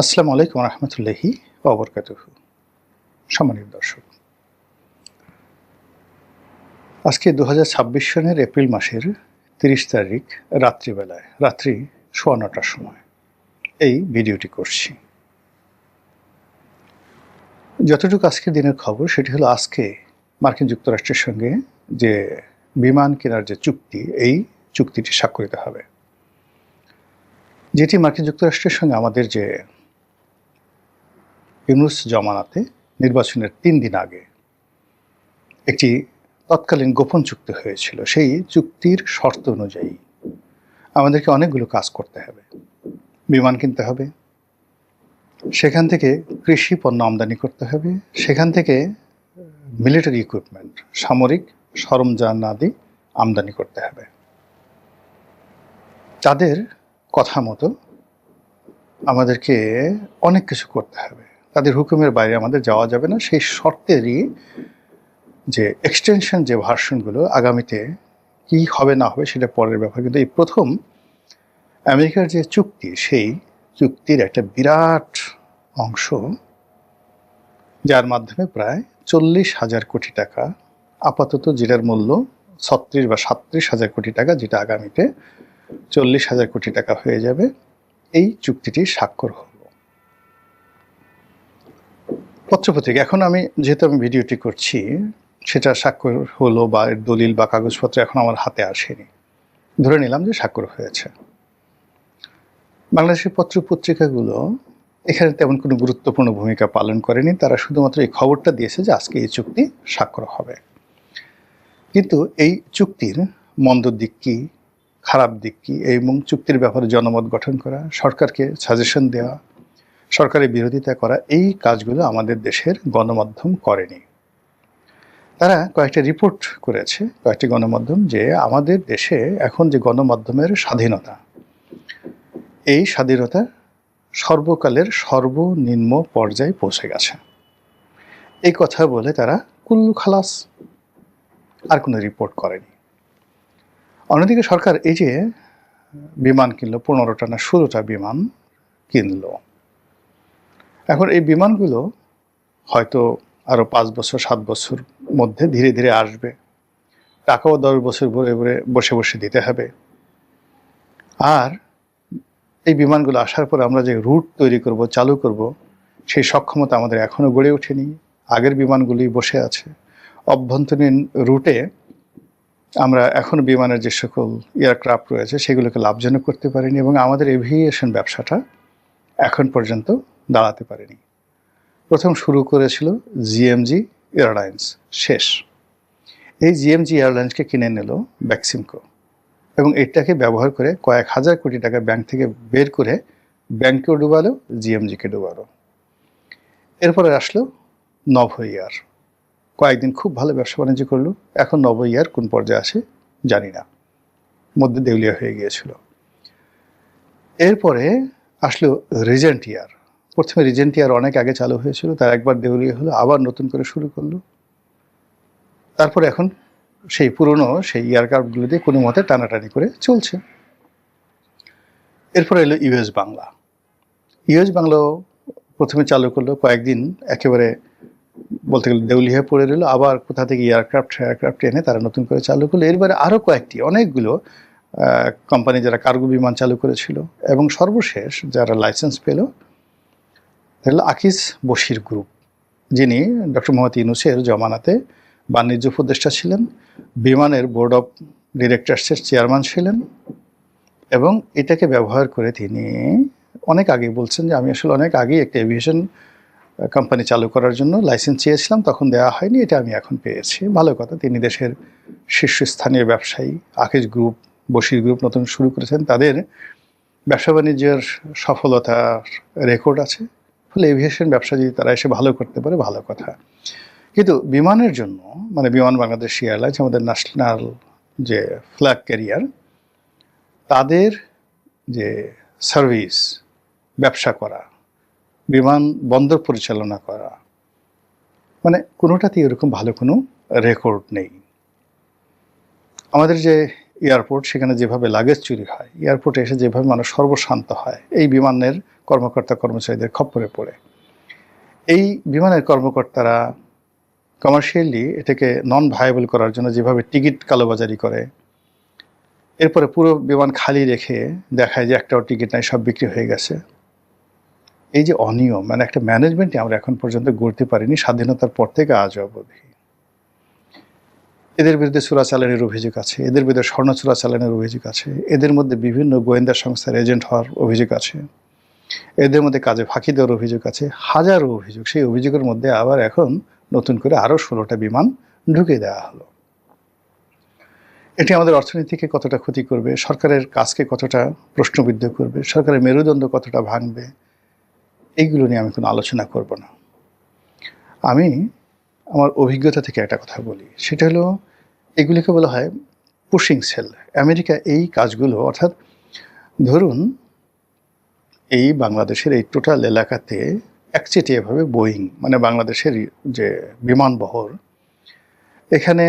আসসালামু আলাইকুম রহমতুল্লাহি ওবরকাতুহু। সম্মানিত দর্শক, আজকে 2026 সনের এপ্রিল মাসের 30 তারিখ রাত্রিবেলায় রাত্রি 9:15টার সময় এই ভিডিওটি করছি। যতটুকু আজকের দিনের খবর সেটি হলো, আজকে মার্কিন যুক্তরাষ্ট্রের সঙ্গে যে বিমান কেনার যে চুক্তি, এই চুক্তিটি স্বাক্ষরিত হবে, যেটি মার্কিন যুক্তরাষ্ট্রের সঙ্গে আমাদের যে ইউনূস জমানাতে নির্বাচনের 3 দিন আগে একটি তৎকালীন গোপন চুক্তি হয়েছিল। সেই চুক্তির শর্ত অনুযায়ী আমাদেরকে অনেকগুলো কাজ করতে হবে। বিমান কিনতে হবে, সেখান থেকে কৃষি পণ্য আমদানি করতে হবে, সেখান থেকে মিলিটারি ইকুইপমেন্ট, সামরিক সরঞ্জাম আদি আমদানি করতে হবে। তাদের কথা মতো আমাদেরকে অনেক কিছু করতে হবে, তাদের হুকুমের বাইরে আমাদের যাওয়া যাবে না। সেই শর্তেরই যে এক্সটেনশন, যে ভার্সনগুলো আগামীতে কি হবে না হবে সেটা পরের ব্যাপার, কিন্তু এই প্রথম আমেরিকার যে চুক্তি, সেই চুক্তির একটা বিরাট অংশ, যার মাধ্যমে প্রায় 40,000 কোটি টাকা, আপাতত যেটার মূল্য 36 বা 37,000 কোটি টাকা, যেটা আগামীতে 40,000 কোটি টাকা হয়ে যাবে, এই চুক্তিটি স্বাক্ষর হলো। পত্রপত্রিকা, এখন যেহেতু আমি ভিডিওটি করছি, সেটা স্বাক্ষর হলো বা এর দলিল বা কাগজপত্র এখন আমার হাতে আসেনি, ধরে নিলাম যে স্বাক্ষর হয়েছে। বাংলাদেশের পত্রপত্রিকাগুলো এখানে তেমন কোনো গুরুত্বপূর্ণ ভূমিকা পালন করেনি, তারা শুধুমাত্র এই খবরটা দিয়েছে যে আজকে এই চুক্তি স্বাক্ষর হবে। কিন্তু এই চুক্তির মন্দ দিক কী, খারাপ দিক কী, এবং চুক্তির ব্যাপারে জনমত গঠন করা, সরকারকে সাজেশন দেওয়া, সরকারের বিরোধিতা করা, এই কাজগুলো আমাদের দেশের গণমাধ্যম করেনি। তারা কয়েকটা রিপোর্ট করেছে, কয়েকটি গণমাধ্যম, যে আমাদের দেশে এখন যে গণমাধ্যমের স্বাধীনতা, এই স্বাধীনতা সর্বকালের সর্বনিম্ন পর্যায়ে পৌঁছে গেছে। এই কথা বলে তারা কুল্লু খালাস, আর কোনো রিপোর্ট করেনি। অন্যদিকে সরকার এই যে বিমান কিনলো, 15টা না 16টা বিমান কিনলো, এখন এই বিমানগুলো হয়তো আরও 5 বছর 7 বছর মধ্যে ধীরে ধীরে আসবে, টাকাও 10 বছর বসে বসে দিতে হবে। আর এই বিমানগুলো আসার পর আমরা যে রুট তৈরি করব, চালু করব, সেই সক্ষমতা আমাদের এখনও গড়ে ওঠেনি। আগের বিমানগুলি বসে আছে। অভ্যন্তরীণ রুটে আমরা এখন বিমানের যে সকল এয়ারক্রাফট রয়েছে সেগুলোকে লাভজনক করতে পারিনি, এবং আমাদের এভিয়েশন ব্যবসাটা এখন পর্যন্ত দাঁড়াতে পারেনি। প্রথম শুরু করেছিল জিএমজি এয়ারলাইন্স, শেষ। এই জিএমজি এয়ারলাইন্সকে কিনে নিল বেক্সিমকো, এবং এটাকে ব্যবহার করে কয়েক হাজার কোটি টাকা ব্যাংক থেকে বের করে ব্যাংকেও ডুবালো, জিএমজিকে ডুবালো। এরপরে আসলো নভো এয়ার, কয়েকদিন খুব ভালো ব্যবসা বাণিজ্য করলো। এখন নভো এয়ার কোন পর্যায়ে আসে জানি না, মধ্যে দেউলিয়া হয়ে গিয়েছিল। এরপরে আসলো রিজেন্ট এয়ার। প্রথমে রিজেন্ট এয়ার অনেক আগে চালু হয়েছিল, তার একবার দেউলিয়া হলো, আবার নতুন করে শুরু করলো। তারপরে এখন সেই পুরনো সেই এয়ারক্রাফটগুলো দিয়ে কোনো মতে টানাটানি করে চলছে। এরপরে এলো ইউএস বাংলা। ইউএস বাংলাও প্রথমে চালু করলো, কয়েকদিন একেবারে বলতে গেলে দেউলিয়া পড়ে রইলো, আবার কোথা থেকে এয়ারক্রাফট এনে তারা নতুন করে চালু করলো। এরপরে আরও কয়েকটি, অনেকগুলো কোম্পানি যারা কার্গো বিমান চালু করেছিল, এবং সর্বশেষ যারা লাইসেন্স পেল তাহলে আকিজ বশির গ্রুপ, যিনি ডক্টর মোহাম্মদ ইউনূসের জমানাতে বাণিজ্য উপদেষ্টা ছিলেন, বিমানের বোর্ড অফ ডিরেক্টরসের চেয়ারম্যান ছিলেন, এবং এটাকে ব্যবহার করে তিনি অনেক আগে বলছেন যে আমি আসলে অনেক আগেই একটা এভিয়েশন কোম্পানি চালু করার জন্য লাইসেন্স চেয়েছিলাম, তখন দেওয়া হয়নি, এটা আমি এখন পেয়েছি। ভালো কথা, তিনি দেশের শীর্ষস্থানীয় ব্যবসায়ী। আকিজ গ্রুপ, বশির গ্রুপ নতুন শুরু করেছেন, তাদের ব্যবসা বাণিজ্যের সফলতার রেকর্ড আছে। ফলে এভিয়েশন ব্যবসা যদি তারা এসে ভালো করতে পারে, ভালো কথা। কিন্তু বিমানের জন্য, মানে বিমান বাংলাদেশ এয়ারলাইন্স, আমাদের ন্যাশনাল যে ফ্ল্যাগ ক্যারিয়ার, তাদের যে সার্ভিস, ব্যবসা করা, বিমান বন্দর পরিচালনা করা, মানে কোনোটাতেই এরকম ভালো কোনো রেকর্ড নেই। আমাদের যে এয়ারপোর্ট, সেখানে যেভাবে লাগেজ চুরি হয়, এয়ারপোর্টে এসে যেভাবে মানুষ সর্বশান্ত হয় এই বিমানের কর্মকর্তা কর্মচারীদের খপ্পরে পড়ে, এই বিমানের কর্মকর্তারা কমার্শিয়ালি এটাকে নন ভায়াবল করার জন্য যেভাবে টিকিট কালোবাজারি করে, এরপরে পুরো বিমান খালি রেখে দেখায় যে একটাও টিকিট নাই, সব বিক্রি হয়ে গেছে। এই যে অনিয়ম, মানে একটা ম্যানেজমেন্টে আমরা এখন পর্যন্ত গড়তে পারিনি স্বাধীনতার পর থেকে আজ অবধি। এদের বিরুদ্ধে চোরাচালানের অভিযোগ আছে, এদের বিরুদ্ধে স্বর্ণ চোরাচালানের অভিযোগ আছে, এদের মধ্যে বিভিন্ন গোয়েন্দা সংস্থার এজেন্ট হওয়ার অভিযোগ আছে, এদের মধ্যে কাজে ফাঁকি দেওয়ার অভিযোগ আছে, হাজারো অভিযোগ। সেই অভিযোগের মধ্যে আবার এখন নতুন করে আরও 16টা বিমান ঢুকে দেওয়া হলো। এটি আমাদের অর্থনীতিকে কতটা ক্ষতি করবে, সরকারের কাজকে কতটা প্রশ্নবিদ্ধ করবে, সরকারের মেরুদণ্ড কতটা ভাঙবে, এইগুলো নিয়ে আমি কোনো আলোচনা করব না। আমি আমার অভিজ্ঞতা থেকে একটা কথা বলি, সেটা হলো এগুলিকে বলা হয় পুশিং সেল। আমেরিকা এই কাজগুলো, অর্থাৎ ধরুন এই বাংলাদেশের এই টোটাল এলাকাতে একচেটিয়াভাবে বোয়িং, মানে বাংলাদেশের যে বিমানবহর, এখানে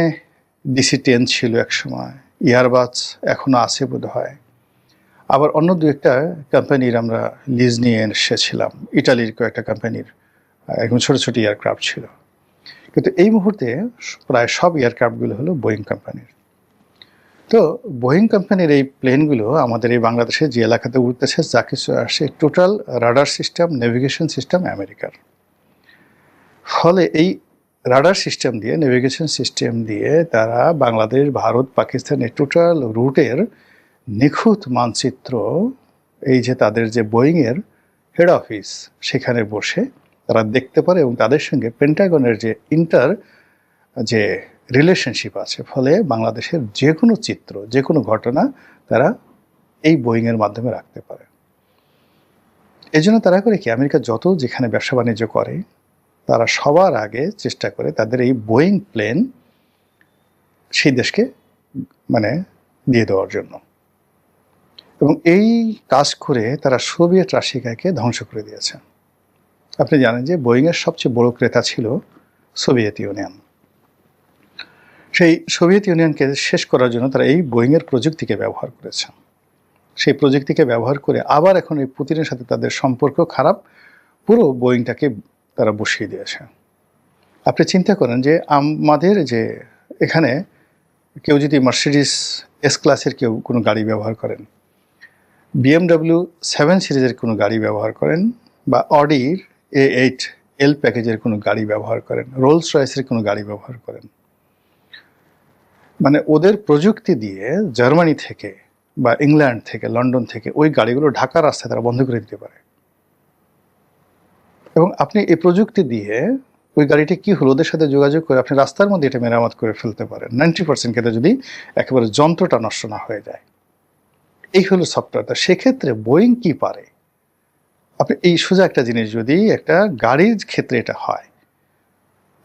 DC-10 ছিল এক সময়, এয়ারবাস এখনও আছে বোধ হয়, আবার অন্য দু একটা কোম্পানির আমরা লিজ নিয়ে এসেছিলাম, ইটালির কয়েকটা কোম্পানির এখন ছোটো ছোটো এয়ারক্রাফট ছিল। কিন্তু এই মুহূর্তে প্রায় সব এয়ারক্রাফটগুলো হলো বোয়িং কোম্পানির। তো বোয়িং কোম্পানির এই প্লেনগুলো আমাদের এই বাংলাদেশে যে এলাকাতে উঠতেছে, যা কিছু আসে, total radar system, navigation system আমেরিকার। ফলে এই রাডার সিস্টেম দিয়ে, নেভিগেশন সিস্টেম দিয়ে তারা বাংলাদেশ, ভারত, পাকিস্তানের টোটাল রুটের নিখুঁত মানচিত্র, এই যে তাদের যে বোয়িংয়ের হেড অফিস, সেখানে বসে তারা দেখতে পারে, এবং তাদের সঙ্গে পেন্টাগনের যে রিলেশনশিপ আছে, ফলে বাংলাদেশের যে কোনো চিত্র, যে কোনো ঘটনা তারা এই বোয়িংয়ের মাধ্যমে রাখতে পারে। এই জন্য তারা করে কি, আমেরিকা যত যেখানে ব্যবসা বাণিজ্য করে, তারা সবার আগে চেষ্টা করে তাদের এই বোয়িং প্লেন সেই দেশকে মানে দিয়ে দেওয়ার জন্য। এবং এই কাজ করে তারা সোভিয়েত রাশিয়াকে ধ্বংস করে দিয়েছে। আপনি জানেন যে বোয়িংয়ের সবচেয়ে বড় ক্রেতা ছিল সোভিয়েত ইউনিয়ন। সেই সোভিয়েত ইউনিয়নকে শেষ করার জন্য তারা এই বোয়িংয়ের প্রযুক্তিকে ব্যবহার করেছে। সেই প্রযুক্তিকে ব্যবহার করে আবার এখন এই পুতিনের সাথে তাদের সম্পর্ক খারাপ, পুরো বোয়িংটাকে তারা বসিয়ে দিয়েছে। আপনি চিন্তা করেন যে আমাদের যে এখানে কেউ যদি মার্সিডিস S ক্লাসের কেউ কোনো গাড়ি ব্যবহার করেন, BMW 7 সিরিজের কোনো গাড়ি ব্যবহার করেন, বা অডির A8 L প্যাকেজের কোনো গাড়ি ব্যবহার করেন, রোলস রয়েসের কোনো গাড়ি ব্যবহার করেন, মানে ওদের প্রযুক্তি দিয়ে জার্মানি থেকে বা ইংল্যান্ড থেকে, লন্ডন থেকে ওই গাড়িগুলো ঢাকার রাস্তায় তারা বন্ধ করে দিতে পারে। এবং আপনি এই প্রযুক্তি দিয়ে ওই গাড়িটি কী হলো, ওদের সাথে যোগাযোগ করে আপনি রাস্তার মধ্যে এটা মেরামত করে ফেলতে পারেন 90% ক্ষেত্রে, যদি একেবারে যন্ত্রটা নষ্ট না হয়ে যায়। এই হলো সফটওয়্যারটা। সেক্ষেত্রে বোয়িং কি পারে, আপনি এই সোজা একটা জিনিস, যদি একটা গাড়ির ক্ষেত্রে এটা হয়,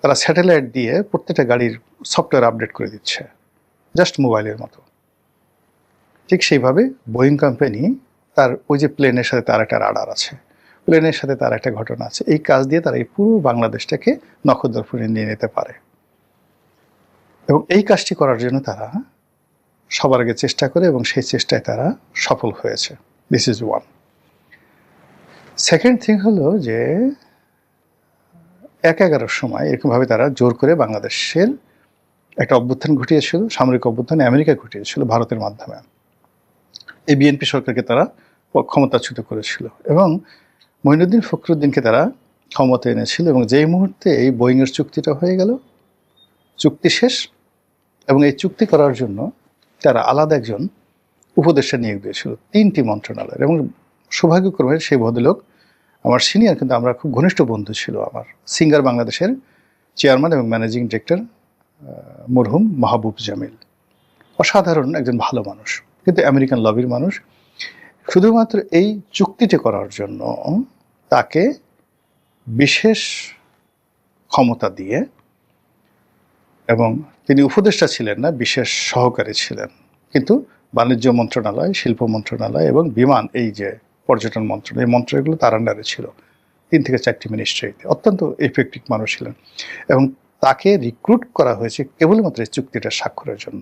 তারা স্যাটেলাইট দিয়ে প্রত্যেকটা গাড়ির সফটওয়্যার আপডেট করে দিচ্ছে, জাস্ট মোবাইলের মতো। ঠিক সেইভাবে বোয়িং কোম্পানি তার ওই যে প্লেনের সাথে তার একটা রাডার আছে, প্লেনের সাথে তার একটা ঘটনা আছে, এই কাজ দিয়ে তারা এই পুরো বাংলাদেশটাকে নখদর্পণে নিয়ে নিতে পারে। এবং এই কাজটি করার জন্য তারা সবার আগে চেষ্টা করে, এবং সেই চেষ্টায় তারা সফল হয়েছে। This is one. Second thing হলো যে 11-11 সময় এরকমভাবে তারা জোর করে বাংলাদেশের একটা অভ্যুত্থান ঘটিয়েছিল, সামরিক অভ্যুত্থান আমেরিকা ঘটিয়েছিল ভারতের মাধ্যমে। এই বিএনপি সরকারকে তারা ক্ষমতাচ্যুত করেছিল, এবং মঈনুদ্দিন ফখরুদ্দিনকে তারা ক্ষমতা এনেছিল। এবং যেই মুহূর্তে এই বোয়িংয়ের চুক্তিটা হয়ে গেল, চুক্তি শেষ, এবং এই চুক্তি করার জন্য তারা আলাদা একজন উপদেষ্টা নিয়োগ দিয়েছিল 3টি মন্ত্রণালয়ের। এবং সৌভাগ্যক্রমে সেই ভদ্রলোক আমার সিনিয়র, কিন্তু আমরা খুব ঘনিষ্ঠ বন্ধু ছিল। আমার সিঙ্গার বাংলাদেশের চেয়ারম্যান এবং ম্যানেজিং ডিরেক্টর মরহুম মাহবুব জামিল, অসাধারণ একজন ভালো মানুষ, কিন্তু আমেরিকান লবির মানুষ। শুধুমাত্র এই চুক্তিটি করার জন্য তাকে বিশেষ ক্ষমতা দিয়ে, এবং তিনি উপদেষ্টা ছিলেন না, বিশেষ সহকারী ছিলেন, কিন্তু বাণিজ্য মন্ত্রণালয়, শিল্প মন্ত্রণালয় এবং বিমান, এই যে পর্যটন মন্ত্রণালয়, এই মন্ত্রণালয়গুলো তার আন্ডারে ছিল। 3 থেকে 4টি মিনিস্ট্রিতে অত্যন্ত এফেক্টিভ মানুষ ছিলেন, এবং তাকে রিক্রুট করা হয়েছে কেবলমাত্র এই চুক্তিটা স্বাক্ষরের জন্য।